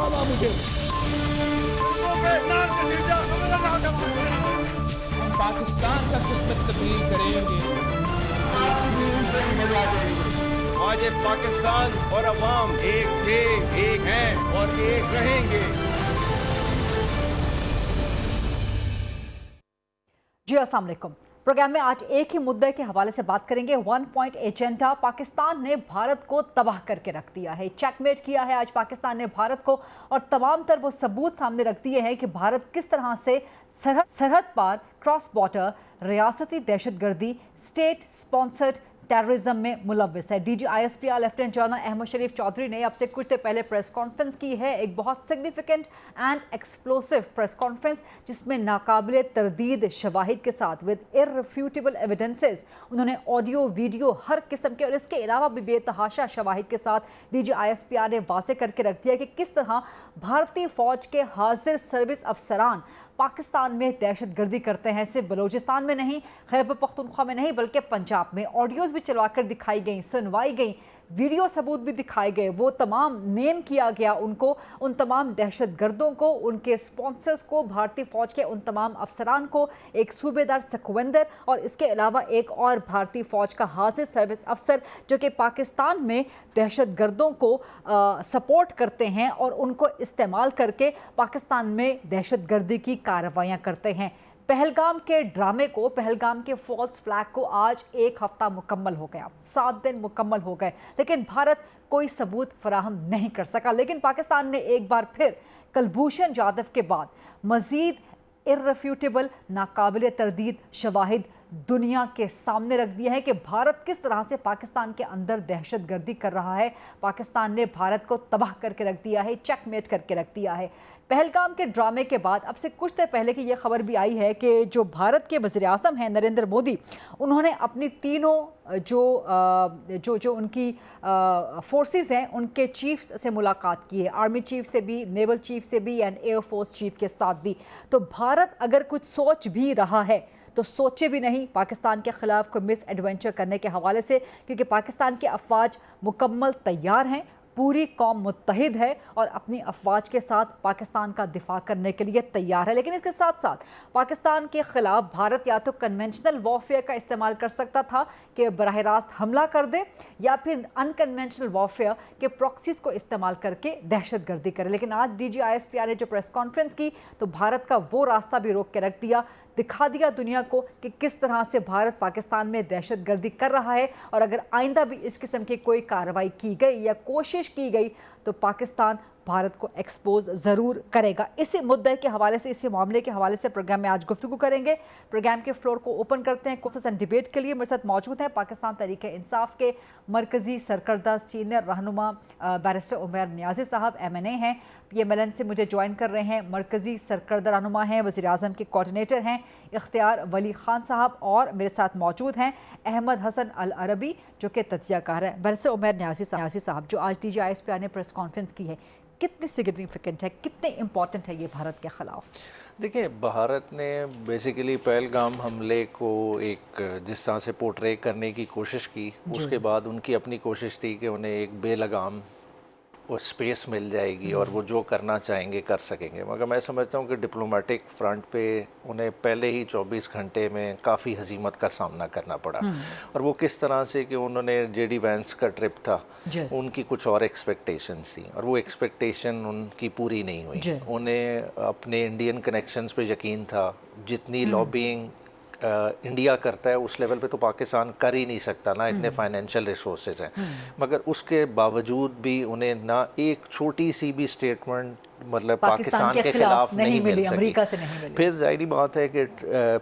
दिखावा मुझे। हम पाकिस्तान का किस्मत तब्दील करेंगे। आज ये पाकिस्तान और अवाम एक थे, एक हैं और एक रहेंगे। जी अस्सलाम वालेकुम। प्रोग्राम में आज एक ही मुद्दे के हवाले से बात करेंगे। 1 पॉइंट एजेंडा। पाकिस्तान ने भारत को तबाह करके रख दिया है, चेकमेट किया है आज पाकिस्तान ने भारत को, और तमाम तर वो सबूत सामने रख दिए हैं कि भारत किस तरह से सरहद पार क्रॉस बॉर्डर रियासती दहशतगर्दी स्टेट स्पॉन्सर्ड टेररिज्म में मुलव्विस है। DGISPR लेफ्टिनेंट जनरल अहमद शरीफ चौधरी ने अब से कुछ देर पहले प्रेस कॉन्फ्रेंस की है, एक बहुत significant and explosive press conference, जिसमें नाकाबिले तरदीद शवाहिद के साथ विद इररिफ्यूटेबल एविडेंसेस उन्होंने ऑडियो वीडियो हर किस्म के और इसके अलावा भी बेतहाशा शवाहिद के साथ DGISPR ने वाज़ेह करके रख दिया कि किस तरह भारतीय फौज के हाजिर सर्विस अफसरान पाकिस्तान में दहशतगर्दी करते हैं। सिर्फ बलूचिस्तान में नहीं, खैबर पख्तूनख्वा में नहीं, बल्कि पंजाब में ऑडियोज़ भी चलवाकर दिखाई गई, सुनवाई गई, वीडियो सबूत भी दिखाए गए। वो तमाम नेम किया गया उनको, उन तमाम दहशतगर्दों को, उनके स्पॉन्सर्स को, भारतीय फ़ौज के उन तमाम अफसरान को, एक सूबेदार चकवंदर और इसके अलावा एक और भारतीय फ़ौज का हाजिर सर्विस अफसर जो कि पाकिस्तान में दहशतगर्दों को सपोर्ट करते हैं और उनको इस्तेमाल करके पाकिस्तान में दहशतगर्दी की कार्रवाइयाँ करते हैं। पहलगाम के ड्रामे को, पहलगाम के फॉल्स फ्लैग को आज एक हफ्ता मुकम्मल हो गया, 7 दिन मुकम्मल हो गए, लेकिन भारत कोई सबूत फराहम नहीं कर सका। लेकिन पाकिस्तान ने एक बार फिर कुलभूषण जाधव के बाद मजीद इररिफ्यूटेबल नाकाबिले तरदीद शवाहिद दुनिया के सामने रख दिया है कि भारत किस तरह से पाकिस्तान के अंदर दहशतगर्दी कर रहा है। पाकिस्तान ने भारत को तबाह करके रख दिया है, चेकमेट करके रख दिया है। पहलगाम के ड्रामे के बाद अब से कुछ देर पहले की यह खबर भी आई है कि जो भारत के वज़ीर आज़म हैं नरेंद्र मोदी, उन्होंने अपनी तीनों जो उनकी फोर्सेस हैं उनके चीफ्स से मुलाकात की है, आर्मी चीफ से भी, नेवल चीफ से भी एंड एयरफोर्स चीफ के साथ भी। तो भारत अगर कुछ सोच भी रहा है तो सोचे भी नहीं पाकिस्तान के ख़िलाफ़ कोई मिस एडवेंचर करने के हवाले से, क्योंकि पाकिस्तान के अफवाज मुकम्मल तैयार हैं, पूरी कौम मुत्तहिद है और अपनी अफवाज के साथ पाकिस्तान का दिफा करने के लिए तैयार है। लेकिन इसके साथ साथ पाकिस्तान के ख़िलाफ़ भारत या तो कन्वेंशनल वॉरफेयर का इस्तेमाल कर सकता था कि बराह रास्त हमला कर दे, या फिर अनकन्वेंशनल वॉरफेयर के प्रॉक्सीज़ को इस्तेमाल करके दहशतगर्दी करे। लेकिन आज DGISPR ने जो प्रेस कॉन्फ्रेंस की तो भारत का वो रास्ता भी रोक के रख दिया, दिखा दिया दुनिया को कि किस तरह से भारत पाकिस्तान में दहशतगर्दी कर रहा है, और अगर आइंदा भी इस किस्म की कोई कार्रवाई की गई या कोशिश की गई तो पाकिस्तान भारत को एक्सपोज ज़रूर करेगा। इसी मुद्दे के हवाले से, इसी मामले के हवाले से प्रोग्राम में आज गुफ्तगू करेंगे। प्रोग्राम के फ्लोर को ओपन करते हैं क्वेश्चन एंड डिबेट के लिए। मेरे साथ मौजूद हैं पाकिस्तान तहरीक इंसाफ के मरकज़ी सरकर्दा सीनियर रहनुमा बैरिस्टर उमैर नियाज़ी साहब, MNA हैं। PMLN से मुझे ज्वाइन कर रहे हैं मरकज़ी सरकर्दा रहनुमा हैं, वज़ीर आज़म के कोऑर्डिनेटर हैं इख्तियार वली ख़ान साहब, और मेरे साथ मौजूद हैं अहमद हसन अल अरबी जो कि तज्ज़ियाकार हैं। बैरिस्टर उमैर नियाज़ी साहब, जो आज DGISPR ने प्रेस कॉन्फ्रेंस की है, कितनी सिग्निफिकेंट है, कितने इम्पॉर्टेंट है ये भारत के ख़िलाफ़? देखिए, भारत ने बेसिकली पहलगाम हमले को एक जिस तरह से पोर्ट्रे करने की कोशिश की, उसके बाद उनकी अपनी कोशिश थी कि उन्हें एक बेलगाम और स्पेस मिल जाएगी और वो जो करना चाहेंगे कर सकेंगे। मगर मैं समझता हूँ कि डिप्लोमेटिक फ्रंट पे उन्हें पहले ही 24 घंटे में काफ़ी हजीमत का सामना करना पड़ा। और वो किस तरह से कि उन्होंने JD वैंस का ट्रिप था, उनकी कुछ और एक्सपेक्टेशंस थी और वो एक्सपेक्टेशन उनकी पूरी नहीं हुई। उन्हें अपने इंडियन कनेक्शंस पे यकीन था, जितनी लॉबिंग इंडिया करता है उस लेवल पे तो पाकिस्तान कर ही नहीं सकता ना, इतने फाइनेंशियल रिसोर्सेज हैं। मगर उसके बावजूद भी उन्हें ना एक छोटी सी भी स्टेटमेंट मतलब पाकिस्तान के खिलाफ नहीं मिल सकी। अमेरिका से नहीं मिली। फिर जाहिर बात है कि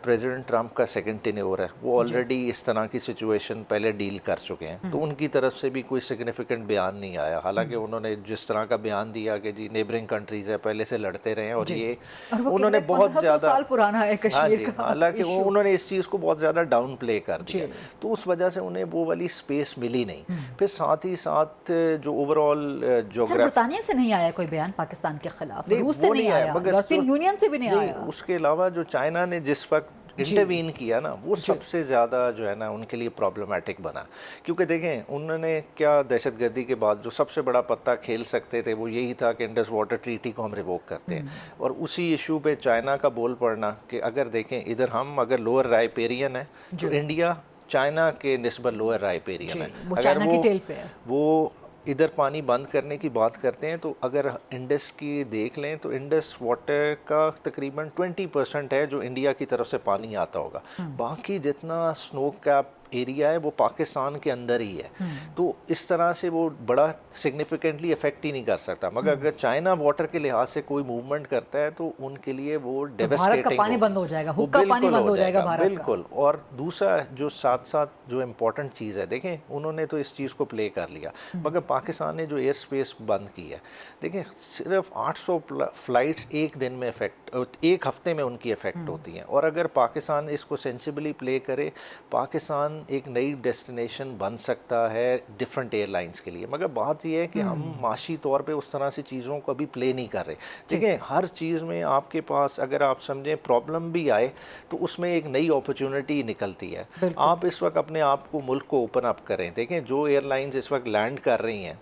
प्रेसिडेंट ट्रंप का सेकंड टेन्योर है, वो ऑलरेडी इस तरह की सिचुएशन पहले डील कर चुके हैं, तो उनकी तरफ से भी कोई सिग्निफिकेंट बयान नहीं आया। हालांकि उन्होंने जिस तरह का बयान दिया कि जी नेबरिंग कंट्रीज है पहले से लड़ते रहे और ये उन्होंने बहुत ज़्यादा साल पुराना है कश्मीर का, हालांकि उन्होंने इस चीज़ को बहुत ज़्यादा डाउन प्ले कर दिया, तो उस वजह से उन्हें वो वाली स्पेस मिली नहीं। फिर साथ ही साथ जो ओवरऑल जोग्राफी, बरतानिया से नहीं आया कोई बयान पाकिस्तान के खिलाफ, रूस से नहीं आया, यूरोपियन यूनियन से भी नहीं आया। उसके अलावा जो चाइना ने जिस वक्त इंटरवीन किया ना, वो सबसे ज़्यादा जो है ना उनके लिए प्रॉब्लमेटिक बना। क्योंकि देखें उन्होंने क्या दहशतगर्दी के बाद जो सबसे बड़ा पत्ता खेल सकते थे वो यही था कि इंडस वाटर ट्रीटी को हम रिवोक करते हैं, और उसी इशू पे चाइना का बोल पड़ना कि अगर देखें इधर हम अगर लोअर राइपेरियन है तो इंडिया चाइना के निस्बत लोअर राइपेरियन है, वो अगर चाइना की टेल पे है। वो इधर पानी बंद करने की बात करते हैं तो अगर इंडस की देख लें तो इंडस वाटर का तकरीबन 20% है जो इंडिया की तरफ से पानी आता होगा, बाकी जितना स्नो कैप एरिया है वो पाकिस्तान के अंदर ही है। तो इस तरह से वो बड़ा सिग्निफिकेंटली इफेक्ट ही नहीं कर सकता, मगर अगर चाइना वाटर के लिहाज से कोई मूवमेंट करता है तो उनके लिए वो डेवास्टेटिंग, भारत का पानी बंद हो जाएगा, हुक्का पानी बंद हो जाएगा भारत का। बिल्कुल। और दूसरा जो साथ साथ जो इम्पोर्टेंट चीज़ है, देखें उन्होंने तो इस चीज़ को प्ले कर लिया, मगर पाकिस्तान ने जो एयर स्पेस बंद की है, देखें सिर्फ 800 फ्लाइट्स एक दिन में एक हफ्ते में उनकी इफेक्ट होती हैं, और अगर पाकिस्तान इसको सेंसिबली प्ले करे, पाकिस्तान एक नई डेस्टिनेशन बन सकता है डिफरेंट एयरलाइंस के लिए। मगर बात यह है कि हम माशी तौर पे उस तरह से चीज़ों को अभी प्ले नहीं कर रहे। देखिए हर चीज़ में आपके पास अगर आप समझें प्रॉब्लम भी आए तो उसमें एक नई अपॉर्चुनिटी निकलती है। आप इस वक्त अपने आप को मुल्क को ओपन अप करें, देखें जो एयरलाइंस इस वक्त लैंड कर रही हैं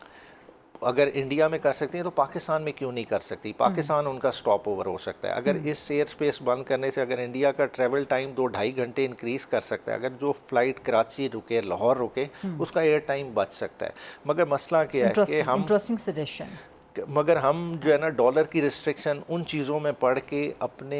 अगर इंडिया में कर सकती हैं तो पाकिस्तान में क्यों नहीं कर सकती? पाकिस्तान उनका स्टॉप ओवर हो सकता है। अगर इस एयर स्पेस बंद करने से अगर इंडिया का ट्रैवल टाइम 2-2.5 घंटे इंक्रीज़ कर सकता है, अगर जो फ्लाइट कराची रुके लाहौर रुके उसका एयर टाइम बच सकता है। मगर मसला क्या है कि हम मगर हम जो है ना डॉलर की रिस्ट्रिक्शन उन चीज़ों में पढ़ के अपने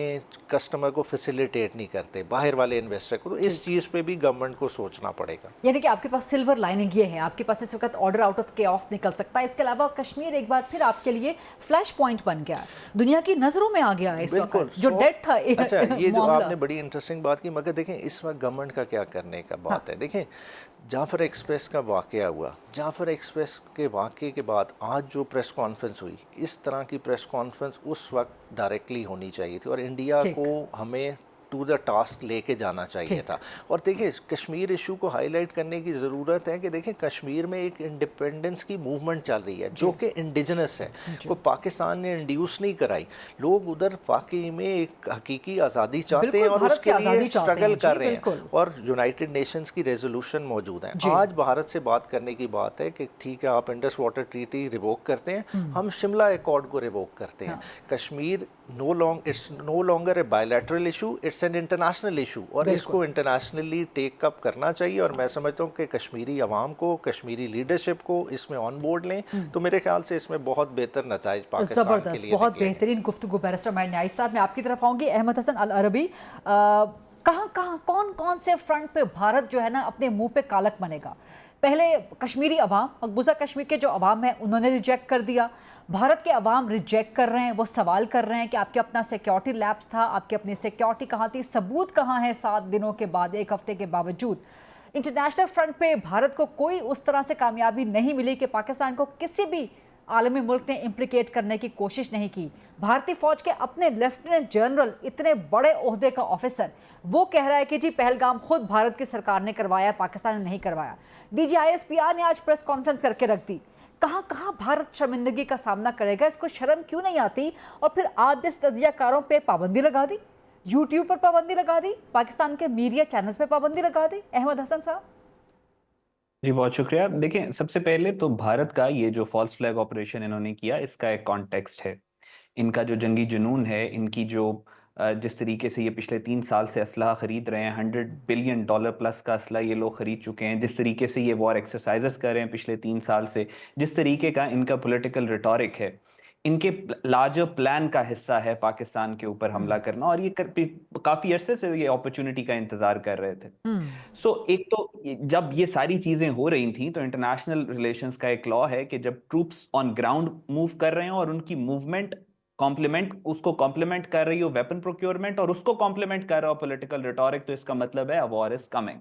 कस्टमर को फैसिलिटेट नहीं करते, बाहर वाले इन्वेस्टर को। तो इस चीज़ पे भी गवर्नमेंट को सोचना पड़ेगा। यानी कि आपके पास सिल्वर लाइनिंग ये है, आपके पास इस वक्त ऑर्डर आउट ऑफ केओस निकल सकता है। इसके अलावा कश्मीर एक बार फिर आपके लिए फ्लैश पॉइंट बन गया, दुनिया की नज़रों में आ गया है इस वक्त, जो डेट था। अच्छा, ये जो आपने बड़ी इंटरेस्टिंग बात की, मगर देखें इस वक्त गवर्नमेंट का क्या करने का बात है। देखें जाफर एक्सप्रेस का वाक़या हुआ, जाफर एक्सप्रेस के वाक़े के बाद आज जो प्रेस कॉन्फ्रेंस हुई, इस तरह की प्रेस कॉन्फ्रेंस उस वक्त डायरेक्टली होनी चाहिए थी और इंडिया को हमें टू द टास्क लेके जाना चाहिए था। और देखिए कश्मीर इशू को हाईलाइट करने की ज़रूरत है कि देखें कश्मीर में एक इंडिपेंडेंस की मूवमेंट चल रही है जो कि इंडिजिनस है, को पाकिस्तान ने इंड्यूस नहीं कराई। लोग उधर वाकई में एक हकीकी आज़ादी चाहते हैं और उसके लिए स्ट्रगल कर रहे हैं, और यूनाइटेड नेशंस की रेजोल्यूशन मौजूद है। आज भारत से बात करने की बात है कि ठीक है आप इंडस वाटर ट्रीटी रिवोक करते हैं, हम शिमला एकॉर्ड को रिवोक करते हैं। Kashmir it's no longer a bilateral issue, it's an international issue, और इसको इंटरनेशनली टेक अप करना चाहिए। और मैं समझता हूँ कि कश्मीरी अवाम को, कश्मीरी लीडरशिप को इसमें ऑन बोर्ड लें तो मेरे ख्याल से इसमें बहुत बेहतर नताइज पाकिस्तान के लिए बहुत बेहतरीन गुफ्तगू। बैरिस्टर महर न्याई साहब, मैं आपकी तरफ आऊँगी। अहमद हसन अल अरबी, कहाँ कौन कौन से फ्रंट पे भारत जो है ना अपने मुँह पे कालक बनेगा? पहले कश्मीरी अवाम, मकबूजा कश्मीर के जो अवाम है उन्होंने रिजेक्ट कर दिया, भारत के अवाम रिजेक्ट कर रहे हैं, वो सवाल कर रहे हैं कि आपके अपना सिक्योरिटी लैब्स था, आपकी अपनी सिक्योरिटी कहाँ थी, सबूत कहाँ है 7 दिनों के बाद, 1 हफ्ते के बावजूद। इंटरनेशनल फ्रंट पे भारत को कोई उस तरह से कामयाबी नहीं मिली कि पाकिस्तान को किसी भी आलमी मुल्क ने इम्प्लिकेट करने की कोशिश नहीं की। भारतीय फौज के अपने लेफ्टिनेंट जनरल, इतने बड़े ओहदे का ऑफिसर, वो कह रहा है कि जी पहलगाम खुद भारत की सरकार ने करवाया, पाकिस्तान ने नहीं करवाया। DGISPR ने आज प्रेस कॉन्फ्रेंस करके रख दी। कहाँ कहाँ भारत शर्मिंदगी का सामना करेगा? इसको शर्म क्यों नहीं आती? और फिर आप जिस तजियाकारों पे पाबंदी लगा दी, यूट्यूब पर पाबंदी लगा दी, पाकिस्तान के मीडिया चैनल्स पे पाबंदी लगा दी। अहमद हसन साहब जी, बहुत शुक्रिया। देखें, सबसे पहले तो भारत का ये जो फॉल्स फ्लैग ऑपरेशन इन्होंने किया, इसका एक कॉन्टेक्स्ट है। इनका जो जंगी जुनून है, इनकी जो जिस तरीके से ये पिछले 3 साल से असलहा खरीद रहे हैं, $100 बिलियन प्लस का असला ये लोग खरीद चुके हैं, जिस तरीके से ये वॉर एक्सरसाइजेस कर रहे हैं पिछले 3 साल से, जिस तरीके का इनका पॉलिटिकल रिटोरिक है, इनके लार्जर प्लान का हिस्सा है पाकिस्तान के ऊपर हमला करना, और ये काफी अरसे से ये अपॉर्चुनिटी का इंतजार कर रहे थे। एक तो जब ये सारी चीजें हो रही थी तो इंटरनेशनल रिलेशंस का एक लॉ है कि जब ट्रूप्स ऑन ग्राउंड मूव कर रहे हैं और उनकी मूवमेंट उसको कॉम्प्लीमेंट कर रही हो वेपन प्रोक्योरमेंट, और उसको कॉम्प्लीमेंट कर रहा हो पॉलिटिकल रिटोरिक, तो इसका मतलब है अ वॉर इज कमिंग।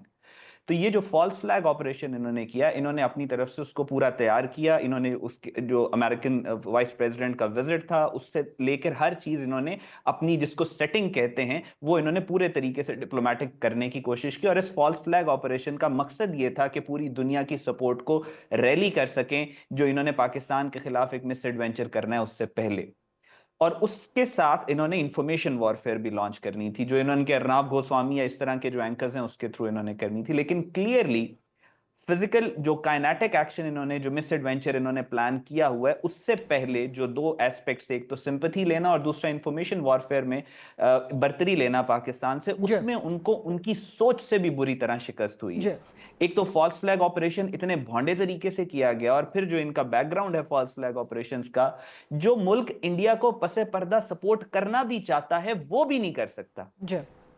तो ये जो फॉल्स फ्लैग ऑपरेशन इन्होंने किया, इन्होंने अपनी तरफ से उसको पूरा तैयार किया। इन्होंने उसके जो अमेरिकन वाइस प्रेसिडेंट का विजिट था उससे लेकर हर चीज इन्होंने अपनी, जिसको सेटिंग कहते हैं, वो इन्होंने पूरे तरीके से डिप्लोमेटिक करने की कोशिश की। और इस फॉल्स फ्लैग ऑपरेशन का मकसद ये था कि पूरी दुनिया की सपोर्ट को रैली कर सकें जो इन्होंने पाकिस्तान के खिलाफ एक मिस एडवेंचर करना है उससे पहले। और उसके साथ इन्होंने इंफॉर्मेशन वॉरफेयर भी लॉन्च करनी थी, जो इन्होंने अर्नब गोस्वामी या इस तरह के जो एंकर्स हैं उसके थ्रू इन्होंने करनी थी। लेकिन क्लियरली फिजिकल जो काइनेटिक एक्शन इन्होंने, जो मिस एडवेंचर इन्होंने प्लान किया हुआ है, उससे पहले जो दो एस्पेक्ट्स, एक तो सिंपैथी लेना और दूसरा इंफॉर्मेशन वॉरफेयर में बर्तरी लेना पाकिस्तान से, उसमें उनको उनकी सोच से भी बुरी तरह शिकस्त हुई है। एक तो फॉल्स फ्लैग ऑपरेशन इतने भोंडे तरीके से किया गया, और फिर जो इनका बैकग्राउंड है फॉल्स फ्लैग ऑपरेशंस का, जो मुल्क इंडिया को पसे पर्दा सपोर्ट करना भी चाहता है वो भी नहीं कर सकता।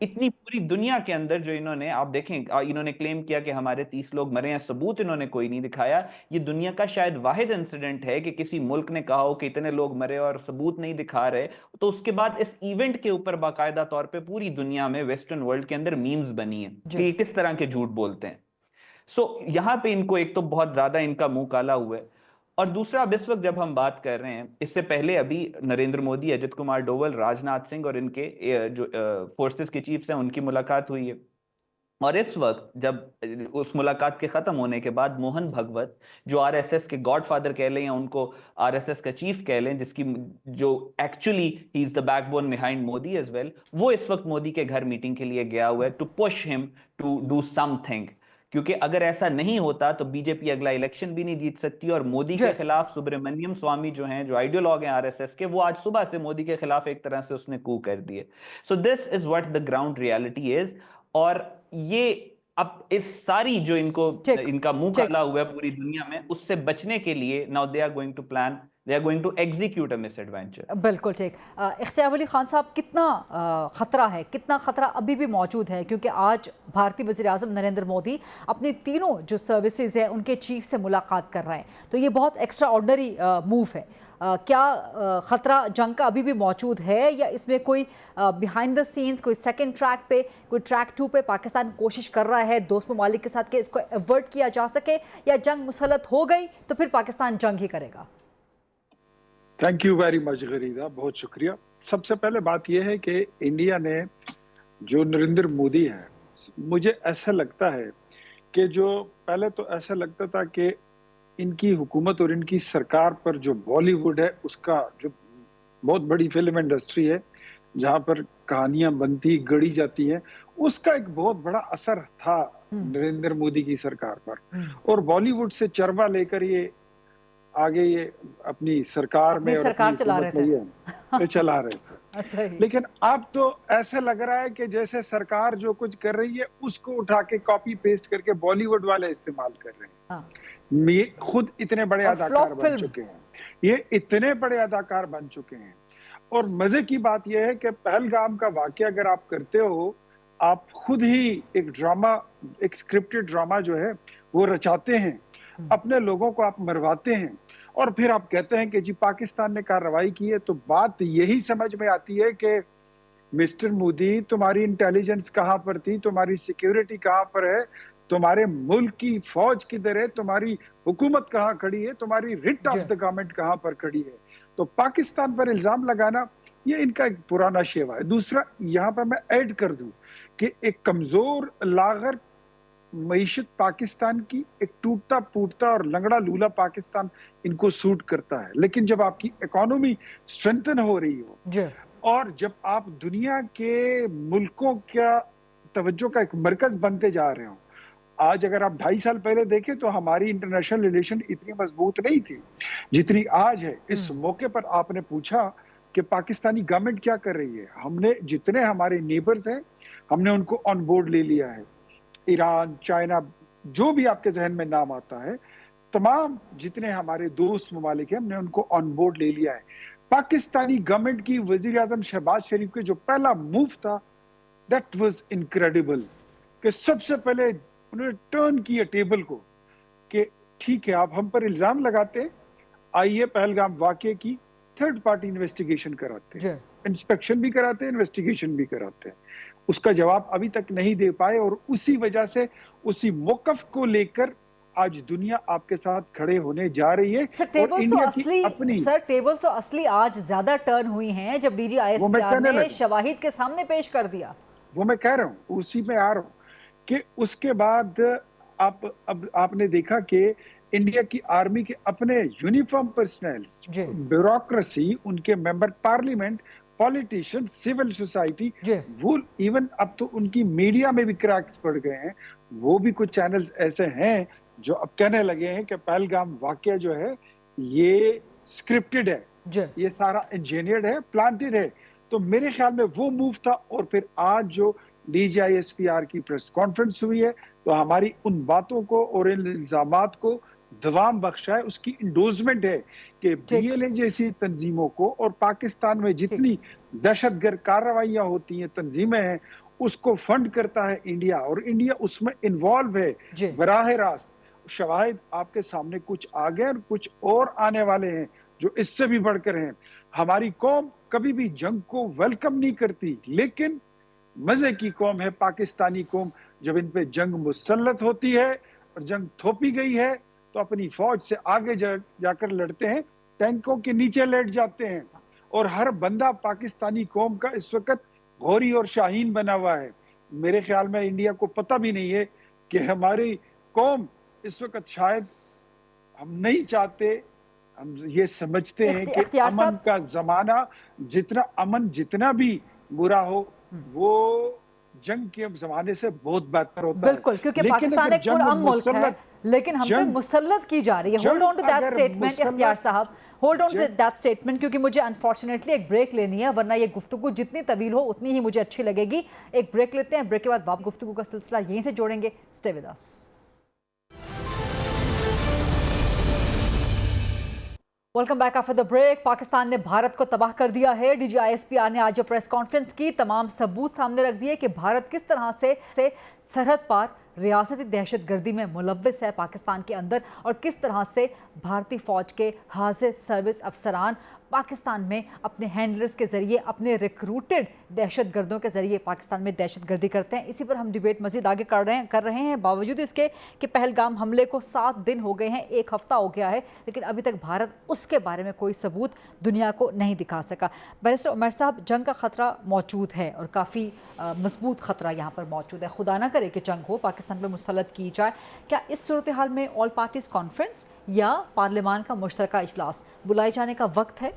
इतनी पूरी दुनिया के अंदर जो इन्होंने, आप देखें, इन्होंने क्लेम किया कि हमारे 30 लोग मरे हैं, सबूत इन्होंने कोई नहीं दिखाया। ये दुनिया का शायद वाहिद इंसिडेंट है कि किसी मुल्क ने कहा हो कि इतने लोग मरे और सबूत नहीं दिखा रहे। तो उसके बाद इस इवेंट के ऊपर बाकायदा तौर पे पूरी दुनिया में, वेस्टर्न वर्ल्ड के अंदर मीम्स बनी है कि ये किस तरह के झूठ बोलते हैं। यहां पे इनको एक तो बहुत ज्यादा इनका मुंह काला हुआ है, और दूसरा अब इस वक्त जब हम बात कर रहे हैं, इससे पहले अभी नरेंद्र मोदी, अजित कुमार डोवल, राजनाथ सिंह और इनके जो फोर्सेस के चीफ्स हैं उनकी मुलाकात हुई है। और इस वक्त जब उस मुलाकात के खत्म होने के बाद मोहन भगवत, जो आरएसएस के गॉडफादर कह लें या उनको आरएसएस का चीफ कह लें, जिसकी जो actually he is the backbone behind Modi as well, वो इस वक्त मोदी के घर मीटिंग के लिए गया हुआ है to push him to do something. क्योंकि अगर ऐसा नहीं होता तो बीजेपी अगला इलेक्शन भी नहीं जीत सकती, और मोदी के खिलाफ सुब्रमण्यम स्वामी जो हैं, जो आइडियोलॉग हैं आरएसएस के, वो आज सुबह से मोदी के खिलाफ एक तरह से उसने कू कर दिए। So this is what the ground reality is. और ये अब इस सारी जो इनका मुंह काला हुआ है पूरी दुनिया में, उससे बचने के लिए now they are going to plan, they are going to execute a misadventure। बिल्कुल ठीक। इख्तियार वली खान साहब, कितना ख़तरा है, कितना ख़तरा अभी भी मौजूद है? क्योंकि आज भारतीय वज़ीर आज़म नरेंद्र मोदी अपनी तीनों जो सर्विसेज हैं उनके चीफ से मुलाकात कर रहे हैं, तो ये बहुत एक्स्ट्रा ऑर्डनरी मूव है। क्या ख़तरा जंग का अभी भी मौजूद है, या इसमें कोई बिहाइंड द सीन्स, कोई सेकेंड ट्रैक पे, कोई ट्रैक 2 पे पाकिस्तान कोशिश कर रहा है दोस्त ममालिक के साथ कि इसको अवॉइड किया जा सके, या जंग मुसलत हो गई तो फिर पाकिस्तान जंग ही करेगा? थैंक यू वेरी मच गरीदा, बहुत शुक्रिया। सबसे पहले बात यह है कि इंडिया ने, जो नरेंद्र मोदी है, मुझे ऐसा लगता है कि जो पहले तो ऐसा लगता था कि इनकी हुकूमत और इनकी सरकार पर जो बॉलीवुड है, उसका जो बहुत बड़ी फिल्म इंडस्ट्री है जहां पर कहानियां बनती गढ़ी जाती है, उसका एक बहुत बड़ा असर था नरेंद्र मोदी की सरकार पर। और बॉलीवुड से चरवा लेकर ये आगे ये अपनी सरकार में और सरकार चला रहे थे। लेकिन अब तो ऐसा लग रहा है कि जैसे सरकार जो कुछ कर रही है उसको उठा के कॉपी पेस्ट करके बॉलीवुड वाले इस्तेमाल कर रहे हैं। ये खुद इतने बड़े अदाकार बन चुके हैं, ये इतने बड़े अदाकार बन चुके हैं। और मजे की बात यह है कि पहलगाम का वाकया अगर आप करते हो, आप खुद ही एक ड्रामा, एक स्क्रिप्टेड ड्रामा जो है वो रचाते हैं, अपने लोगों को आप मरवाते हैं, और फिर आप कहते हैं कि जी पाकिस्तान ने कार्रवाई की है। तो बात यही समझ में आती है कि मिस्टर मोदी, तुम्हारी इंटेलिजेंस कहां पर थी, तुम्हारी सिक्योरिटी कहां पर है, तुम्हारे मुल्क की फौज किधर है, तुम्हारी हुकूमत कहां खड़ी है, तुम्हारी रिट ऑफ द गवर्नमेंट कहां पर खड़ी है। तो पाकिस्तान पर इल्जाम लगाना ये इनका एक पुराना शेवा है। दूसरा, यहाँ पर मैं ऐड कर दूं कि एक कमजोर लागर मईशत पाकिस्तान की, एक टूटता फूटता और लंगड़ा लूला पाकिस्तान इनको सूट करता है। लेकिन जब आपकी इकोनॉमी स्ट्रेंथन हो रही हो और जब आप दुनिया के मुल्कों का तवज्जो का एक मरकज बनते जा रहे हो, आज अगर आप 2.5 साल पहले देखें तो हमारी इंटरनेशनल रिलेशन इतनी मजबूत नहीं थी जितनी आज है। इस मौके पर आपने पूछा कि पाकिस्तानी गवर्नमेंट क्या कर रही है। हमने जितने हमारे नेबर्स हैं, हमने उनको ऑन बोर्ड ले लिया है। ईरान, चाइना, जो भी आपके जहन में नाम आता है, तमाम जितने हमारे दोस्त ममालिक हैं, हमने उनको ऑन बोर्ड ले लिया है। पाकिस्तानी गवर्नमेंट की वजीर आजम शहबाज शरीफ के जो पहला मूव था, दैट वाज इनक्रेडिबल, कि सबसे पहले उन्होंने टर्न किया टेबल को कि ठीक है, आप हम पर इल्जाम लगाते, आइए पहलगाम वाकये की थर्ड पार्टी इन्वेस्टिगेशन कराते हैं, इंस्पेक्शन भी कराते हैं, इन्वेस्टिगेशन भी कराते हैं। उसका जवाब अभी तक नहीं दे पाए, और उसी वजह से, उसी मौकफ को लेकर आज दुनिया आपके साथ खड़े होने जा रही है। सर, टेबल्स तो असली आज ज्यादा टर्न हुई हैं जब डीजी आईएसपीआर ने शवाहिद के सामने पेश कर दिया। वो मैं कह रहा हूँ, उसी में आ रहा हूँ कि उसके बाद अब आपने देखा कि इंडिया की आर्मी के अपने यूनिफॉर्म पर्सनल, ब्यूरोक्रेसी, उनके member parliament, politician, civil society, वो इवन अब तो उनकी मीडिया में भी क्रैक्स पड़ गए हैं। वो भी कुछ चैनल्स ऐसे हैं जो अब कहने लगे हैं कि पहलगाम वाकया जो है ये स्क्रिप्टेड है, ये सारा इंजीनियर्ड है, प्लांटेड है। तो मेरे ख्याल में वो मूव था। और फिर आज जो DGISPR की प्रेस कॉन्फ्रेंस हुई है, तो हमारी उन बातों को और इन इल्जामात को दवाम बख्शा है, उसकी इंडोर्समेंट है कि BLA जैसी तंजीमों को और पाकिस्तान में जितनी दहशतगर्द कार्रवाइयां होती हैं, तंजीमें हैं, उसको फंड करता है इंडिया, और इंडिया उसमें इन्वॉल्व है बराह रास्त। शवाहिद आपके सामने कुछ आ गए और कुछ और आने वाले हैं जो इससे भी बढ़कर हैं। हमारी कौम कभी भी जंग को वेलकम नहीं करती, लेकिन मजे की कौम है पाकिस्तानी कौम। जब इन पे जंग मुसल्लत होती है और जंग थोपी गई है, तो अपनी फौज से आगे जाकर लड़ते हैं, टैंकों के नीचे लेट जाते हैं। और हर बंदा पाकिस्तानी कौम का इस वक्त घोरी और शाहीन बना हुआ है। मेरे ख्याल में इंडिया को पता भी नहीं है कि हमारी कौम इस वक्त, शायद हम नहीं चाहते, हम ये समझते हैं कि अमन का जमाना, जितना भी बुरा हो, वो जंग के जमाने से बहुत बेहतर होता है। बिल्कुल, क्योंकि पाकिस्तान एक पुरअमन मुल्क है, लेकिन हम पे मुसल्लत की जा रही है। Hold on to that statement Ikhtiyar साहब, hold on to that statement, क्योंकि मुझे अनफॉर्चुनेटली एक ब्रेक लेनी है, वरना ये गुफ्तगू जितनी तवील हो उतनी ही मुझे अच्छी लगेगी। एक ब्रेक लेते हैं, ब्रेक के बाद वापस गुफ्तगू का सिलसिला यहीं से जोड़ेंगे। Stay with us. Welcome back after the break. Pakistan ने भारत को तबाह कर दिया है। DGISPR ने आज जो प्रेस कॉन्फ्रेंस की, तमाम सबूत सामने रख दिए कि भारत किस तरह से सरहद पार रियासती दहशतगर्दी में मुलव्वस है पाकिस्तान के अंदर, और किस तरह से भारतीय फौज के हाजिर सर्विस अफसरान पाकिस्तान में अपने हैंडलर्स के ज़रिए, अपने रिक्रूटेड दहशतगर्दों के ज़रिए पाकिस्तान में दहशतगर्दी करते हैं। इसी पर हम डिबेट मज़ीद आगे कर रहे हैं बावजूद इसके कि पहलगाम हमले को 7 दिन हो गए हैं, 1 हफ़्ता हो गया है, लेकिन अभी तक भारत उसके बारे में कोई सबूत दुनिया को नहीं दिखा सका। बैरिस्टर उमर साहब, जंग का ख़तरा मौजूद है और काफ़ी मजबूत ख़तरा यहाँ पर मौजूद है। खुदा ना करे कि जंग हो, पाकिस्तान पर मुसल्लत की जाए। क्या इस सूरत हाल में ऑल पार्टीज़ कॉन्फ्रेंस या पार्लियामान का मुश्तरका इजलास बुलाए जाने का वक्त है?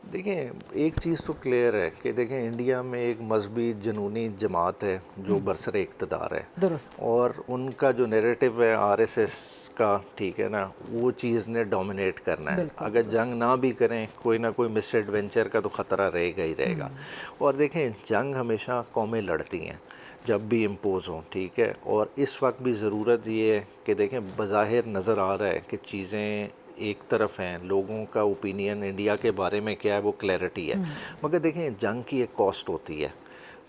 देखिए, एक चीज़ तो क्लियर है कि देखें, इंडिया में एक मजहबी जुनूनी जमात है जो बरसर इक़्तिदार है, दुरुस्त, और उनका जो नैरेटिव है RSS का, ठीक है ना, वो चीज़ ने डोमिनेट करना है। अगर जंग ना भी करें, कोई ना कोई मिस एडवेंचर का तो ख़तरा रहेगा ही रहेगा। और देखें, जंग हमेशा कौमें लड़ती हैं जब भी इम्पोज़ हों, ठीक है। और इस वक्त भी ज़रूरत ये है कि देखें, बज़ाहिर नज़र आ रहा है कि चीज़ें एक तरफ हैं, लोगों का ओपिनियन इंडिया के बारे में क्या है वो क्लैरिटी है, मगर देखें, जंग की एक कॉस्ट होती है।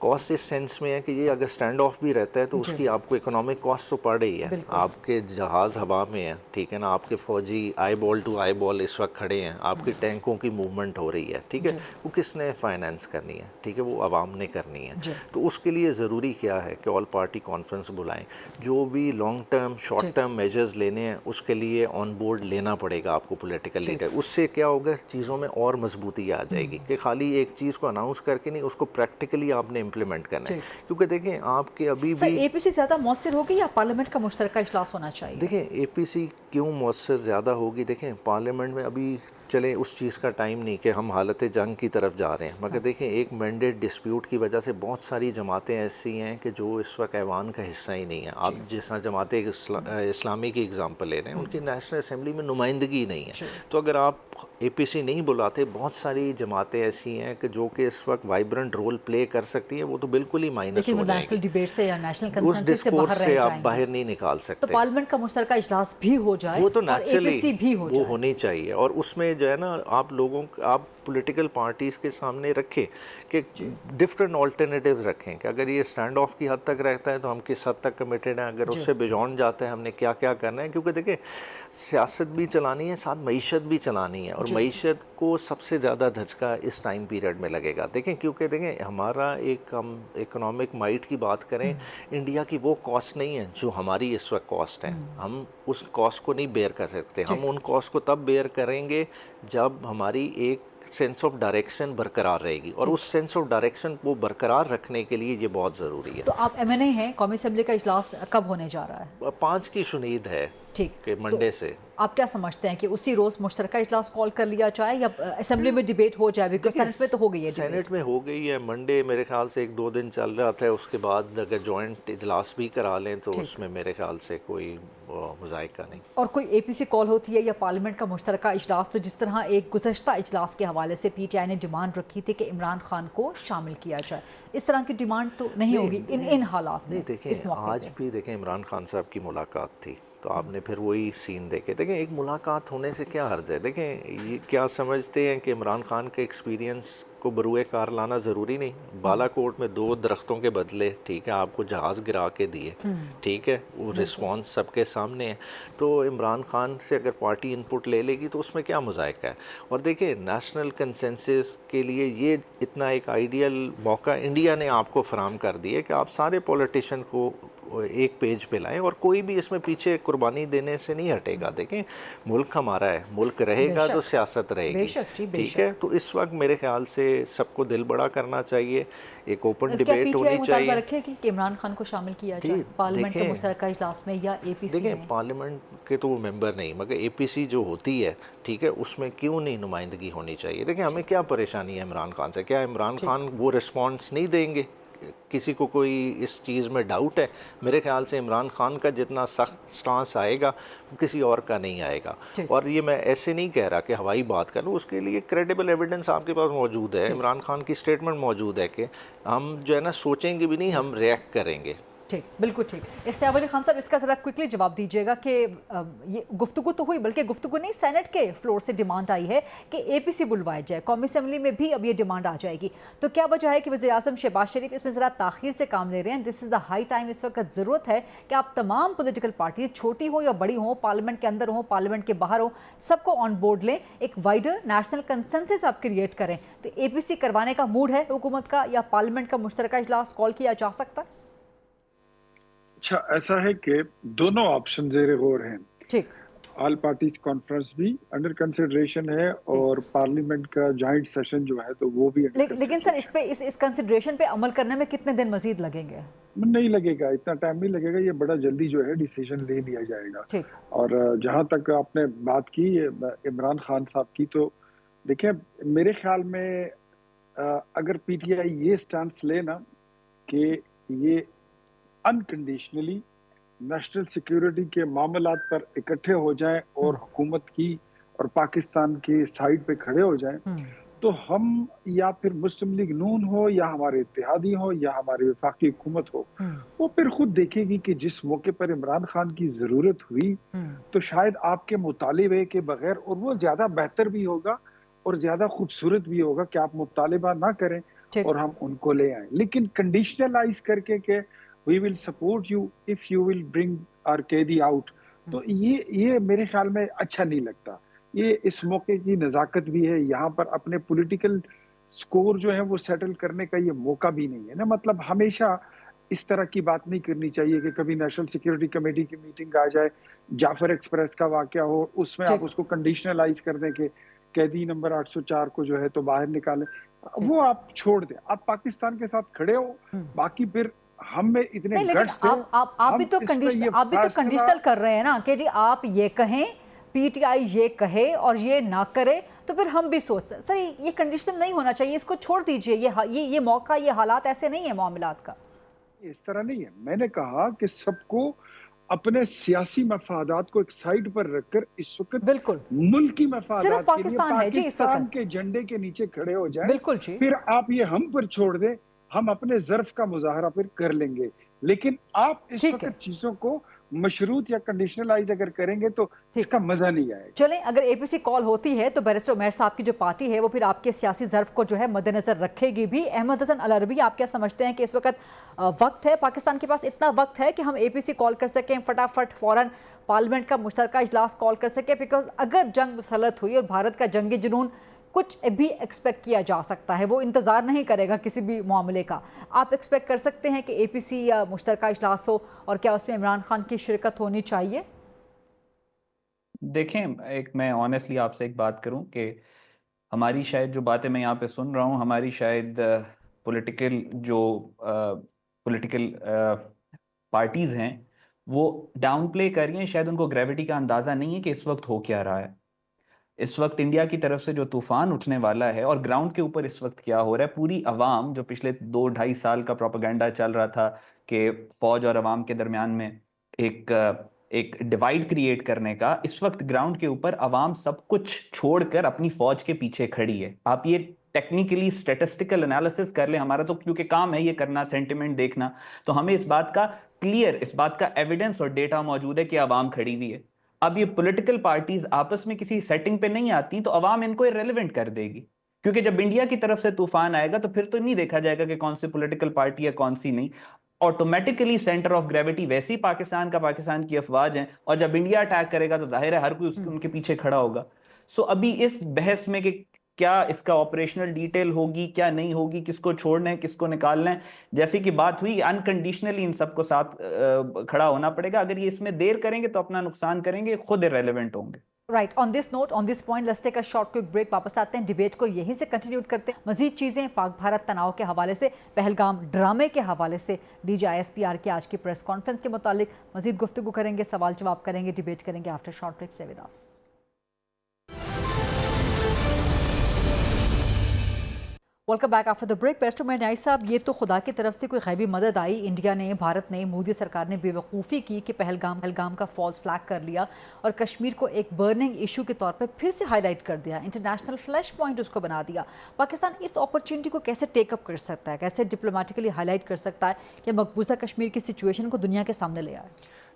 कॉस्ट इस सेंस में है कि ये अगर स्टैंड ऑफ भी रहता है तो उसकी आपको इकोनॉमिक कॉस्ट तो पड़ रही है। आपके जहाज़ हवा में है, ठीक है ना, आपके फ़ौजी eyeball to eyeball इस वक्त खड़े हैं, आपके टैंकों की मूवमेंट हो रही है, ठीक है। वो किसने फाइनेंस करनी है, ठीक है, वो आवाम ने करनी है। तो उसके लिए ज़रूरी क्या है कि ऑल पार्टी कॉन्फ्रेंस बुलाएं, जो भी long term short term measures लेने हैं उसके लिए ऑन बोर्ड लेना पड़ेगा आपको पोलिटिकल लीडर। उससे क्या होगा, चीज़ों में और मजबूती आ जाएगी कि खाली एक चीज़ को अनाउंस करके नहीं, उसको प्रैक्टिकली आपने इम्प्लीमेंट करना है। क्योंकि देखें, आपके अभी भी APC ज़्यादा मौसर होगी या पार्लियामेंट का मुश्तरका इजलास होना चाहिए? देखें, APC क्यों मौसर ज़्यादा होगी, देखें, पार्लियामेंट में अभी चले उस चीज़ का टाइम नहीं कि हम हालत जंग की तरफ जा रहे हैं, मगर देखें, एक मैंडेट डिस्प्यूट की वजह से बहुत सारी जमातें ऐसी हैं कि जो इस वक्त ऐवान का हिस्सा ही नहीं है। आप जिस तरह जमात इस्लामी की एग्जांपल ले रहे हैं, उनकी नेशनल असेंबली में नुमाइंदगी नहीं है। तो अगर आप APC नहीं बुलाते, बहुत सारी जमातें ऐसी हैं कि जो कि इस वक्त वाइब्रेंट रोल प्ले कर सकती हैं, वो तो बिल्कुल ही माइनस हो नेशनल डिबेट से या नेशनल उस डिस्कोर्स से आप बाहर नहीं निकाल सकते। तो पार्लियामेंट का मुश्तरका इजलास भी हो जाए, वो तो नेचुरली भी हो वो होनी चाहिए, और उसमें जो है ना, आप पॉलिटिकल पार्टीज़ के सामने रखें कि डिफरेंट ऑल्टरनेटिव्स रखें कि अगर ये स्टैंड ऑफ की हद तक रहता है तो हम किस हद तक कमिटेड हैं, अगर उससे बियॉन्ड जाता है हमने क्या क्या करना है। क्योंकि देखिए, सियासत भी चलानी है, साथ मईशत भी चलानी है, और मईशत को सबसे ज़्यादा धचका इस टाइम पीरियड में लगेगा। देखें, क्योंकि देखें, हमारा एक हम इकोनॉमिक माइट की बात करें, इंडिया की वो कॉस्ट नहीं है जो हमारी इस वक्त कॉस्ट है। हम उस कॉस्ट को नहीं बेयर कर सकते। हम उन कॉस्ट को तब बेयर करेंगे जब हमारी एक सेंस ऑफ डायरेक्शन बरकरार रहेगी, और उस सेंस ऑफ डायरेक्शन को बरकरार रखने के लिए ये बहुत ज़रूरी है। तो आप MNA हैं, कौमी असेंबली का इजलास कब होने जा रहा है? 5 की शुनीद है, ठीक, कि मंडे से। आप क्या समझते हैं कि उसी रोज मुश्तरका इजलास कॉल कर लिया जाए या असेंबली में डिबेट हो जाए? बिकॉज सेनेट में तो हो गई है, सेनेट में हो गई है। मंडे मेरे ख्याल से 1-2 दिन चल रहा था, उसके बाद अगर जॉइंट इजलास भी करा लें तो उसमें मेरे ख्याल से कोई मुज़ायका नहीं। और कोई एपीसी कॉल होती है या पार्लियामेंट का मुश्तरका इजलास, तो जिस तरह एक गुज़श्ता इजलास के हवाले से पीटीआई ने डिमांड रखी थी कि इमरान खान को शामिल किया जाए, इस तरह की डिमांड तो नहीं होगी इन हालात में। नहीं, देखें आज भी देखें इमरान खान साहब की मुलाकात थी, तो आपने फिर वही सीन देखे। देखें एक मुलाकात होने से क्या हर्ज है? देखें ये क्या समझते हैं कि इमरान खान के एक्सपीरियंस को बरूए कार लाना ज़रूरी नहीं। बालाकोट में 2 दरख्तों के बदले, ठीक है, आपको जहाज़ गिरा के दिए, ठीक है, वो रिस्पॉन्स सबके सामने है। तो इमरान खान से अगर पार्टी इनपुट ले लेगी तो उसमें क्या मुज़ायका है? और देखिए नेशनल कंसेंसस के लिए ये इतना एक आइडियल मौका इंडिया ने आपको फराम कर दिया कि आप सारे पॉलिटिशियन को एक पेज पे लाएं और कोई भी इसमें पीछे कुर्बानी देने से नहीं हटेगा। देखें मुल्क हमारा है, मुल्क रहेगा तो सियासत रहेगी, ठीक है। तो इस वक्त मेरे ख्याल से सबको दिल बड़ा करना चाहिए, एक ओपन डिबेट होनी चाहिए। रखे कि इमरान खान को शामिल किया जाए पार्लियामेंट के मुश्तरका इजलास में या एपीसी में? देखिए पार्लियामेंट के तो वो मेंबर नहीं, मगर एपीसी जो होती है, ठीक है, उसमें क्यों नहीं नुमाइंदगी होनी चाहिए? देखिए हमें क्या परेशानी है इमरान खान से? क्या इमरान खान वो रिस्पॉन्स नहीं देंगे? किसी को कोई इस चीज़ में डाउट है? मेरे ख्याल से इमरान खान का जितना सख्त स्टांस आएगा वो किसी और का नहीं आएगा। और ये मैं ऐसे नहीं कह रहा कि हवाई बात करूँ, उसके लिए क्रेडिबल एविडेंस आपके पास मौजूद है, इमरान खान की स्टेटमेंट मौजूद है कि हम जो है ना सोचेंगे भी नहीं, हम रिएक्ट करेंगे। ठीक, बिल्कुल ठीक। इख्तियार अली खान साहब, इसका ज़रा क्विकली जवाब दीजिएगा कि ये गुफ्तगू तो हुई, बल्कि गुफ्तगू नहीं, सेनेट के फ्लोर से डिमांड आई है कि एपीसी बुलवाया जाए, कौमी असम्बली में भी अब ये डिमांड आ जाएगी, तो क्या वजह है कि वज़ीर-ए-आज़म शहबाज शरीफ इसमें ज़रा ताख़ीर से काम ले रहे हैं? This is the high time, इस वक्त ज़रूरत है कि आप तमाम पोलिटिकल पार्टीज, छोटी हो या बड़ी हो, पार्लियामेंट के अंदर हो, पार्लियामेंट के बाहर हो, सबको ऑन बोर्ड लें, एक वाइडर नेशनल कंसेंसस आप क्रिएट करें। तो एपीसी करवाने का मूड है हुकूमत का या पार्लियामेंट का मुश्तरका इजलास कॉल किया जा सकता है? अच्छा, ऐसा है कि दोनों ऑप्शन जेर गौर हैं। ठीक, ऑल पार्टीज कॉन्फ्रेंस भी अंडर कंसिडरेशन है और पार्लियामेंट का जॉइंट सेशन जो है तो वो भी लेकिन सर इस पे इस कंसिडरेशन पे अमल करने में कितने दिन मजीद लगेंगे? नहीं लगेगा, इतना टाइम नहीं लगेगा, ये बड़ा जल्दी जो है डिसीजन ले लिया जाएगा। ठीक। और जहां तक आपने बात की इमरान खान साहब की, तो देखिए मेरे ख्याल में अगर पीटीआई ये स्टांस ले ना कि ये अनकंडीशनली नेशनल सिक्योरिटी के मामलात पर इकट्ठे हो जाएं और हुकूमत की और पाकिस्तान के साइड पे खड़े हो जाएं, तो हम या फिर मुस्लिम लीग नून हो या हमारे इत्तेहादी हो या हमारी वफाकी हुकूमत हो, वो फिर खुद देखेगी कि जिस मौके पर इमरान खान की जरूरत हुई तो शायद आपके मुतालिबे के बगैर, और वो ज्यादा बेहतर भी होगा और ज्यादा खूबसूरत भी होगा कि आप मुतालिबा ना करें और हम उनको ले आए, लेकिन कंडीशनलाइज करके के we will support you if you will bring our कैदी out, तो ये मेरे ख्याल में अच्छा नहीं लगता। ये इस मौके की नज़ाकत भी है, यहाँ पर अपने पॉलिटिकल स्कोर जो है वो सेटल करने का ये मौका भी नहीं है ना। मतलब हमेशा इस तरह की बात नहीं करनी चाहिए कि कभी नेशनल सिक्योरिटी कमेटी की मीटिंग आ जाए, जाफर एक्सप्रेस का वाकया हो, उसमें आप उसको कंडीशनलाइज कर दें कि कैदी नंबर 804 को जो है तो बाहर निकालें, वो आप छोड़ दें। आप पाकिस्तान के साथ खड़े हो, बाकी फिर हम में इतने लेकिन आप भी तो कंडीशनल कर रहे हैं ना कि जी आप ये कहें, पीटीआई ये कहे और ये ना करे, तो फिर हम भी सोच सर ये कंडीशनल नहीं होना चाहिए, इसको छोड़ दीजिए, ये मौका, ये हालात ऐसे नहीं है मामलात का। इस तरह नहीं है, मैंने कहा कि सबको अपने सियासी मफादात को एक साइड पर रखकर इस वक्त बिल्कुल मुल्की मफादात पाकिस्तान है जी, इस वक्त के झंडे के नीचे खड़े हो जाए, बिल्कुल जी। फिर आप ये हम पर छोड़ दें, हम अपने ज़र्फ का मुजाहरा फिर कर लेंगे, लेकिन आप इस वक्त चीजों को मशरूत या कंडीशनलाइज अगर करेंगे तो इसका मजा नहीं आएगा। चलें, अगर एपीसी कॉल होती है तो बैरिस्टर उमैर साहब की जो पार्टी है वो फिर आपके सियासी ज़र्फ को जो है मद्देनजर रखेगी भी। अहमद हसन अलअरबी, आप क्या समझते हैं कि इस वक्त वक्त है, पाकिस्तान के पास इतना वक्त है कि हम एपीसी कॉल कर सकें, फटाफट फौरन पार्लियामेंट का मुश्तरका इजलास कॉल कर सकें? बिकॉज अगर जंग मुसल्लत हुई और भारत का जंगी जुनून कुछ भी एक्सपेक्ट किया जा सकता है, वो इंतज़ार नहीं करेगा किसी भी मामले का, आप एक्सपेक्ट कर सकते हैं कि एपीसी या मुश्तरका इजलास हो, और क्या उसमें इमरान खान की शिरकत होनी चाहिए? देखें, एक मैं ऑनेस्टली आपसे एक बात करूं कि हमारी शायद जो बातें मैं यहाँ पे सुन रहा हूँ, हमारी शायद पॉलिटिकल पार्टीज़ हैं वो डाउन प्ले कर रही हैं, शायद उनको ग्रेविटी का अंदाजा नहीं है कि इस वक्त हो क्या रहा है। इस वक्त इंडिया की तरफ से जो तूफान उठने वाला है और ग्राउंड के ऊपर इस वक्त क्या हो रहा है, पूरी अवाम जो पिछले 2-2.5 साल का प्रोपेगेंडा चल रहा था कि फौज और अवाम के दरमियान में एक एक डिवाइड क्रिएट करने का, इस वक्त ग्राउंड के ऊपर अवाम सब कुछ छोड़कर अपनी फौज के पीछे खड़ी है। आप ये टेक्निकली स्टेटिस्टिकल एनालिसिस कर ले, हमारा तो क्योंकि काम है ये करना, सेंटिमेंट देखना, तो हमें इस बात का इस बात का एविडेंस और डेटा मौजूद है कि अवाम खड़ी हुई है। अब ये पॉलिटिकल पार्टीज आपस में किसी सेटिंग पे नहीं आती तो अवाम इनको इरेलेवेंट कर देगी, क्योंकि जब इंडिया की तरफ से तूफान आएगा तो फिर तो नहीं देखा जाएगा कि कौन सी पॉलिटिकल पार्टी है कौन सी नहीं। ऑटोमेटिकली सेंटर ऑफ ग्रेविटी वैसे ही पाकिस्तान की अफवाज है, और जब इंडिया अटैक करेगा तो जाहिर है हर कोई उनके पीछे खड़ा होगा। सो अभी इस बहस में कि क्या इसका ऑपरेशनल डिटेल होगी क्या नहीं होगी, किसको छोड़ना है किसको निकालना है, जैसे कि बात हुई, अनकंडीशनली इन सबको साथ खड़ा होना पड़ेगा। अगर ये इसमें देर करेंगे तो अपना नुकसान करेंगे, खुद इरेलेवेंट होंगे। Right, on this note, on this point, let's take a short quick break. वापस आते हैं, डिबेट को यहीं से कंटिन्यू करते हैं। मजीद चीजें पाक भारत तनाव के हवाले से, पहलगाम ड्रामे के हवाले से, DGISPR की आज की प्रेस कॉन्फ्रेंस के मुतालिक मजीद गुफ्तगू करेंगे, सवाल जवाब करेंगे, डिबेट करेंगे after short break. Stay with us. Welcome back after the break. Barrister Umar Nyai साहब, ये तो खुदा की तरफ से कोई गैबी मदद आई, इंडिया ने, भारत ने, मोदी सरकार ने बेवकूफ़ी की कि पहलगाम का फॉल्स फ्लैग कर लिया और कश्मीर को एक बर्निंग इशू के तौर पे फिर से हाईलाइट कर दिया, इंटरनेशनल फ्लैश पॉइंट उसको बना दिया। पाकिस्तान इस अपॉर्चुनिटी को कैसे टेकअप कर सकता है, कैसे डिप्लोमेटिकली हाईलाइट कर सकता है कि मकबूजा कश्मीर की सिचुएशन को दुनिया के सामने ले आए?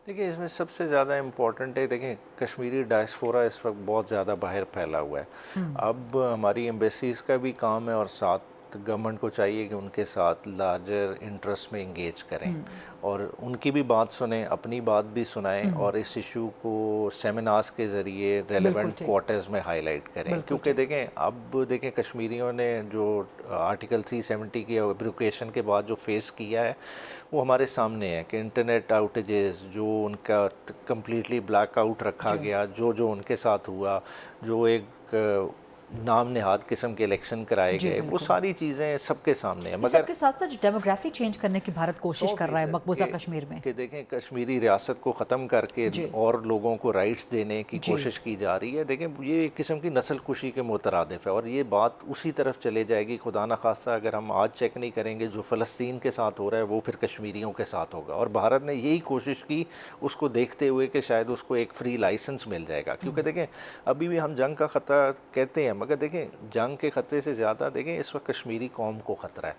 देखिए, इसमें सबसे ज़्यादा इम्पॉर्टेंट है, देखें कश्मीरी डायस्पोरा इस वक्त बहुत ज़्यादा बाहर फैला हुआ है। अब हमारी एम्बेसीज़ का भी काम है और साथ गवर्नमेंट को चाहिए कि उनके साथ लार्जर इंटरेस्ट में इंगेज करें और उनकी भी बात सुनें, अपनी बात भी सुनाएं और इस इशू को सेमिनार्स के ज़रिए रेलेवेंट क्वार्टर्स में हाईलाइट करें। क्योंकि देखें कश्मीरियों ने जो आर्टिकल 370 की एब्रिकेशन के बाद जो फेस किया है वो हमारे सामने है कि इंटरनेट आउटेजेस जो उनका कम्प्लीटली ब्लैक आउट रखा गया, जो उनके साथ हुआ, जो एक नाम नेहाद किस्म के इलेक्शन कराए गए, वो सारी चीज़ें सबके सामने हैं। मगर सबके साथ साथ जो डेमोग्राफी चेंज करने की भारत कोशिश कर रहा है मकबूजा कश्मीर में, कि देखें कश्मीरी रियासत को ख़त्म करके और लोगों को राइट्स देने की कोशिश की जा रही है। देखें ये एक किस्म की नस्ल कुशी के मुतरादिफ है और ये बात उसी तरफ चले जाएगी। खुदा न खास्ता अगर हम आज चेक नहीं करेंगे, जो फ़लस्तीन के साथ हो रहा है वो फिर कश्मीरियों के साथ होगा। और भारत ने यही कोशिश की उसको देखते हुए कि शायद उसको एक फ्री लाइसेंस मिल जाएगा। क्योंकि देखें अभी भी हम जंग का ख़तरा कहते हैं, मगर देखें जंग के ख़तरे से ज़्यादा देखें इस वक्त कश्मीरी कौम को ख़तरा है,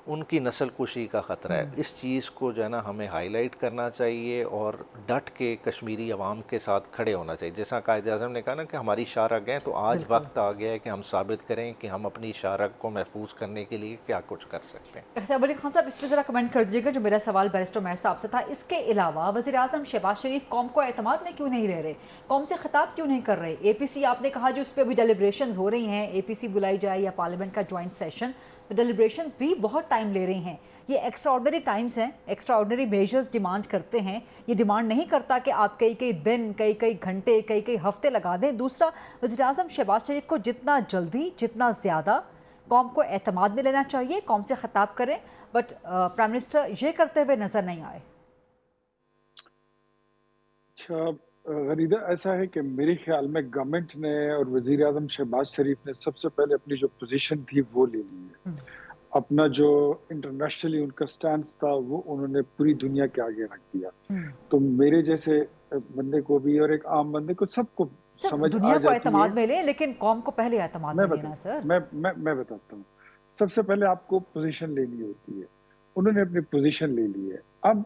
उनकी नस्ल कुशी का ख़तरा है। इस चीज़ को जो है ना हमें हाईलाइट करना चाहिए और डट के कश्मीरी अवाम के साथ खड़े होना चाहिए। जैसा कायद-ए-आज़म ने कहा ना कि हमारी शारक हैं, तो आज वक्त आ गया है कि हम साबित करें कि हम अपनी शारक को महफूज करने के लिए क्या कुछ कर सकते हैं। अख्तर अली खान साहब, इस पर ज़रा कमेंट कर दीजिएगा जो मेरा सवाल बैरिस्टर उमर साहब से था। इसके अलावा वज़ीर-ए-आज़म शहबाज शरीफ कौम को एतमाद में क्यों नहीं रह रहे, कौम से खिताब क्यों नहीं कर रहे? APC आपने कहा जो उस पर अभी डेलिब्रेशन हो रही हैं, APC बुलाई जाए या पार्लियामेंट का ज्वाइंट सेशन, तो डेलिब्रेशंस भी बहुत टाइम ले रही हैं। ये एक्स्ट्राऑर्डिनरी टाइम्स हैं, एक्स्ट्राऑर्डिनरी मेजर्स डिमांड करते हैं। ये डिमांड नहीं करता कि आप कई दिन, कई घंटे, कई हफ्ते लगा दें। दूसरा, वज़ीर-ए-आज़म शहबाज शरीफ को जितना जल्दी, जितना ज़्यादा कौम को एतमाद में लेना चाहिए, कौम से खिताब करें, बट प्राइम मिनिस्टर ये करते हुए नज़र नहीं आए। अच्छा गरीदा, ऐसा है कि मेरे ख्याल में गवर्नमेंट ने और वज़ीर-ए-आज़म शहबाज शरीफ ने सबसे पहले अपनी जो पोजीशन थी वो ले ली है। अपना जो इंटरनेशनली उनका स्टैंड था वो उन्होंने पूरी दुनिया के आगे रख दिया। तो मेरे जैसे बंदे को भी और एक आम बंदे को सबको समझ दुनिया आ को जाती एतमाद है। में ले, लेकिन कौम को पहले एतमाद में लेना सर। मैं बताता हूँ। सबसे पहले आपको पोजीशन लेनी होती है, उन्होंने अपनी पोजीशन ले ली है। अब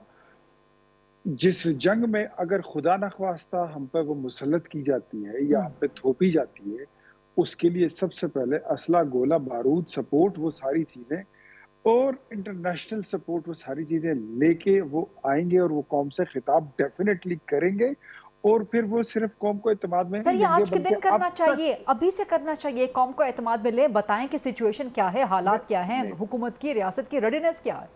जिस जंग में अगर खुदा न ख्वास्ता हम पर वो मुसल्लत की जाती है या हम पे थोपी जाती है, उसके लिए सबसे पहले असला, गोला बारूद, सपोर्ट, वो सारी चीजें और इंटरनेशनल सपोर्ट, वो सारी चीजें लेके वो आएंगे और वो कौम से खिताब डेफिनेटली करेंगे और फिर वो सिर्फ कौम को एतमाद में सर, ये आज के दिन करना चाहिए, अभी से करना चाहिए। कौम को एतमाद में ले, बताएं कि सिचुएशन क्या है, हालात क्या हैं, हुकूमत की, रियासत की रेडीनेस क्या है।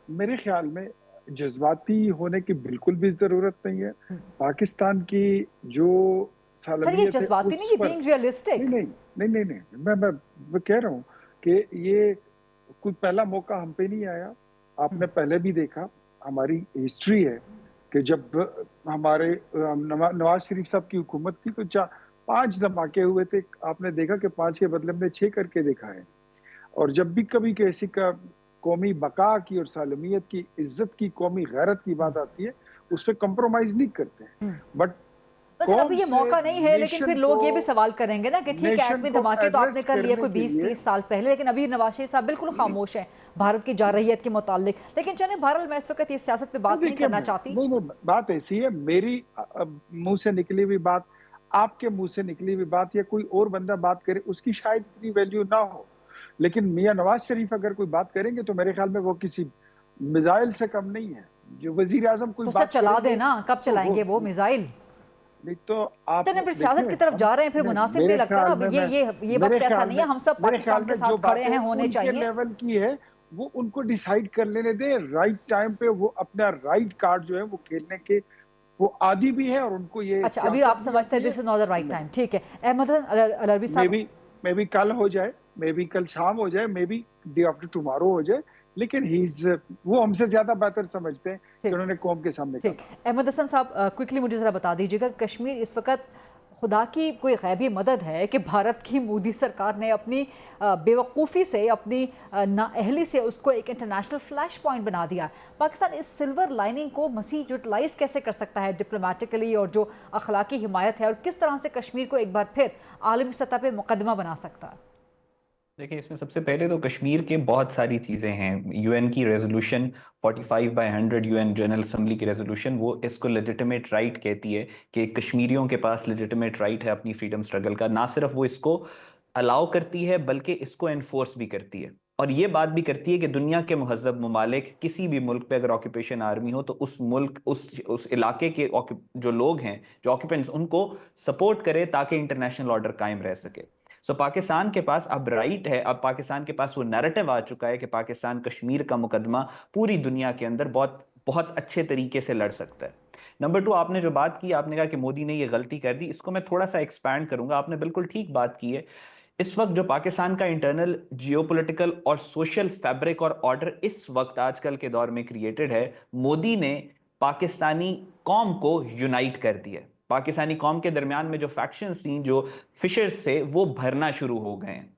मेरे ख्याल में जज्बाती होने की बिल्कुल भी जरूरत नहीं है। पाकिस्तान की जो सर, ये जज्बाती नहीं, ये बीइंग रियलिस्टिक। नहीं, मैं कह रहा हूँ कि ये कोई पहला मौका हम पे नहीं आया। आपने पहले भी देखा, हमारी हिस्ट्री है कि जब हमारे नवाज शरीफ साहब की हुकूमत थी तो 5 धमाके हुए थे, आपने देखा कि 5 के बदले में 6 करके देखा है। और जब भी कभी किसी का कौमी बका की और सालमियत की, इज्जत की, कौमी गैरत की बात आती है, उस पर कम्प्रोमाइज नहीं करते हैं। बट बस अभी ये मौका नहीं है, लेकिन फिर लोग ये भी सवाल करेंगे ना कि ठीक है, एटमी धमाके तो आपने कर लिए कोई 20-30 साल पहले, लेकिन अभी नवाज शरीफ साहब बिल्कुल खामोश हैं भारत की जारहियत के मुतालिक। लेकिन चले बहरहाल, मैं इस वक्त ये सियासत पे बात नहीं करना चाहती। नहीं, बात ऐसी है, मेरी मुंह से निकली हुई बात, आपके मुंह से निकली हुई बात, या कोई और बंदा बात करे, उसकी शायद इतनी वैल्यू ना हो, लेकिन मियां नवाज शरीफ अगर कोई बात करेंगे तो मेरे ख्याल में वो किसी मिसाइल से कम नहीं है। जो वजीर आजम कोई बात चला देना, कब चलाएंगे वो मिसाइल? नहीं तो आप फिर सियासत की तरफ जा रहे हैं, फिर मुनासिब नहीं लगता ना। ये वक्त ऐसा नहीं है, हम सब पाकिस्तान के साथ खड़े हैं, होने चाहिए। लेवल की है वो उनको डिसाइड कर लेने दे, राइट टाइम पे वो अपना राइट कार्ड जो है वो खेलने के वो आदी भी है, और उनको ये अच्छा, अभी आप समझते हैं this is not the right time. ठीक है, अहमद अलरवी साहब, मे बी कल हो जाए, मे बी कल शाम हो जाए, may be day after tomorrow हो जाए, लेकिन वो हमसे ज्यादा बेहतर समझते हैं कि उन्होंने कौम के सामने ठीक। अहमद हसन साहब, क्विकली मुझे जरा बता दीजिएगा, कश्मीर इस वक्त खुदा की कोई गैबी मदद है कि भारत की मोदी सरकार ने अपनी बेवकूफ़ी से, अपनी नाअहली से उसको एक इंटरनेशनल फ्लैश पॉइंट बना दिया। पाकिस्तान इस सिल्वर लाइनिंग को मज़ीद यूटिलाइज कैसे कर सकता है डिप्लोमेटिकली, और जो अखलाकी हिमायत है, और किस तरह से कश्मीर को एक बार फिर आलमी सतह पर मुकदमा बना सकता है? देखिए, इसमें सबसे पहले तो कश्मीर के बहुत सारी चीज़ें हैं। यूएन की रेजोल्यूशन 45/100, यूएन जनरल असम्बली की रेजोल्यूशन, वो इसको लेजिटिमेट राइट कहती है कि कश्मीरियों के पास लेजिटिमेट राइट है अपनी फ्रीडम स्ट्रगल का। ना सिर्फ वो इसको अलाउ करती है, बल्कि इसको एनफोर्स भी करती है, और ये बात भी करती है कि दुनिया के महज़ब ममालिक किसी भी मुल्क पे अगर ऑक्यूपेशन आर्मी हो तो उस मुल्क, उस इलाके के जो लोग हैं, जो ऑक्यूपेंट्स, उनको सपोर्ट करे ताकि इंटरनेशनल ऑर्डर कायम रह सके। सो पाकिस्तान के पास अब राइट है, अब पाकिस्तान के पास वो नैरेटिव आ चुका है कि पाकिस्तान कश्मीर का मुकदमा पूरी दुनिया के अंदर बहुत बहुत अच्छे तरीके से लड़ सकता है। नंबर 2, आपने जो बात की, आपने कहा कि मोदी ने ये गलती कर दी, इसको मैं थोड़ा सा एक्सपैंड करूंगा। आपने बिल्कुल ठीक बात की है। इस वक्त जो पाकिस्तान का इंटरनल जियोपॉलिटिकल और सोशल फैब्रिक और ऑर्डर इस वक्त आजकल के दौर में क्रिएटेड है, मोदी ने पाकिस्तानी कौम को यूनाइट कर दिया। पाकिस्तानी कौम के दरमियान में जो फैक्शंस थी, जो फिशर्स थे, वो भरना शुरू हो गए हैं।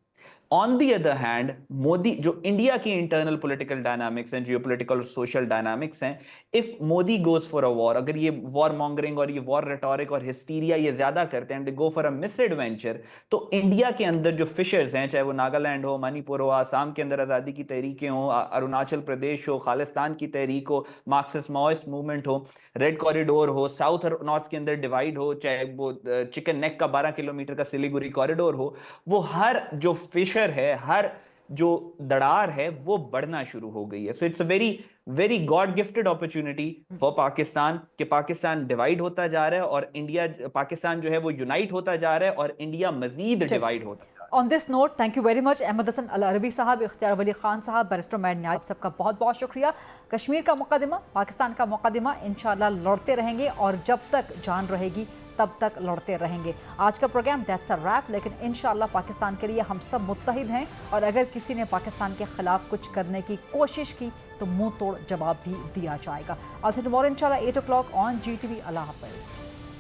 On the other hand, Modi, जो इंडिया की इंटरनल पॉलिटिकल डायनामिक्स हैं, जियोपॉलिटिकल और सोशल डायनामिक्स हैं, if Modi goes for a war, अगर ये वॉर मॉन्गरिंग और ये वॉर रेटोरिक और हिस्टीरिया ये ज्यादा करते हैं, they go for a misadventure, तो इंडिया के अंदर जो फिशर्स हैं, चाहे वो नागालैंड हो, मणिपुर हो, आसाम के अंदर आज़ादी की तहरीकें हो, अरुणाचल प्रदेश हो, खालिस्तान की तहरीक हो, मार्क्सिस्ट माओइस्ट मूवमेंट हो, रेड कॉरिडोर हो, साउथ और नॉर्थ के अंदर डिवाइड हो, चाहे वो चिकन नेक का 12 किलोमीटर का सिलीगुड़ी कॉरिडोर हो, वो हर जो फिशर है, हर जो दरार है, वो बढ़ना शुरू हो गई है। So it's a very God gifted opportunity for Pakistan कि पाकिस्तान डिवाइड होता जा रहा है और इंडिया, पाकिस्तान जो है वो यूनाइट होता जा रहा है और इंडिया मजीद डिवाइड होता है। On this note, thank you very much Ahmad Hasan Al Arabi साहब, इख्तियार वली खान साहब, बैरिस्टर मैड न्याय, सबका बहुत बहुत शुक्रिया। कश्मीर का मुकदमा, पाकिस्तान का मुकदमा इंशाल्लाह लड़ते रहेंगे, और जब तक जान रहेगी तब तक लड़ते रहेंगे। आज का प्रोग्राम दैट्स अ रैप, लेकिन इंशाल्लाह पाकिस्तान के लिए हम सब मुत्तहिद हैं, और अगर किसी ने पाकिस्तान के खिलाफ कुछ करने की कोशिश की तो मुंह तोड़ जवाब भी दिया जाएगा। आज टुमारो इंशाल्लाह 8 o'clock ऑन GTV। अल्लाह हाफ़िज़।